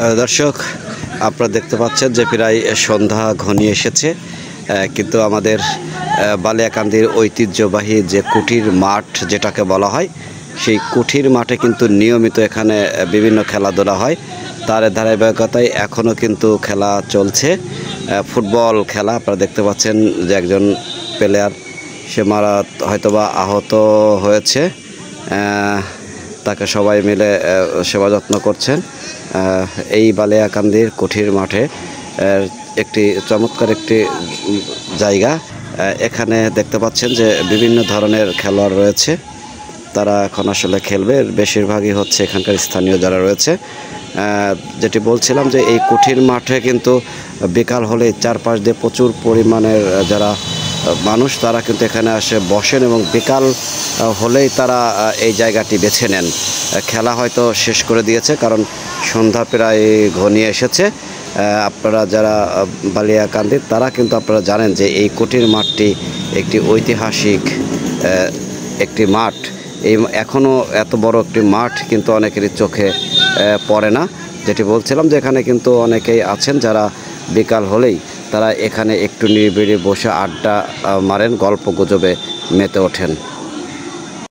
দর্শক, আপনারা দেখতে পাচ্ছেন যে প্রায় সন্ধ্যা ঘনিয়ে এসেছে, কিন্তু আমাদের বালিয়াকান্দির ঐতিহ্যবাহী যে কুঠির মাঠ যেটাকে বলা হয়, সেই কুঠির মাঠে কিন্তু নিয়মিত এখানে বিভিন্ন খেলাধুলা হয়। তার ধারাবাহিকতায় এখনও কিন্তু খেলা চলছে, ফুটবল খেলা। আপনারা দেখতে পাচ্ছেন যে একজন প্লেয়ার সে হয়তোবা আহত হয়েছে, তাকে সবাই মিলে সেবা যত্ন করছেন। এই বালিয়াকান্দির কুঠির মাঠে একটি চমৎকার একটি জায়গা। এখানে দেখতে পাচ্ছেন যে বিভিন্ন ধরনের খেলোয়াড় রয়েছে, তারা এখন আসলে খেলবে। বেশিরভাগই হচ্ছে এখানকার স্থানীয় যারা রয়েছে। যেটি বলছিলাম যে এই কুঠির মাঠে কিন্তু বিকাল হলে চারপাশ দিয়ে প্রচুর পরিমাণের যারা মানুষ তারা কিন্তু এখানে আসে বসেন, এবং বিকাল হলেই তারা এই জায়গাটি বেছে নেন। খেলা হয়তো শেষ করে দিয়েছে, কারণ সন্ধ্যা প্রায় ঘনিয়ে এসেছে। আপনারা যারা বালিয়াকান্দির তারা কিন্তু আপনারা জানেন যে এই কুঠির মাঠটি একটি ঐতিহাসিক একটি মাঠ। এই এখনও এত বড় একটি মাঠ কিন্তু অনেকেরই চোখে পড়ে না। যেটি বলছিলাম যে এখানে কিন্তু অনেকেই আছেন যারা বিকাল হলেই তারা এখানে একটু নিরিবিলি বসে আড্ডা মারেন, গল্প গুজবে মেতে ওঠেন।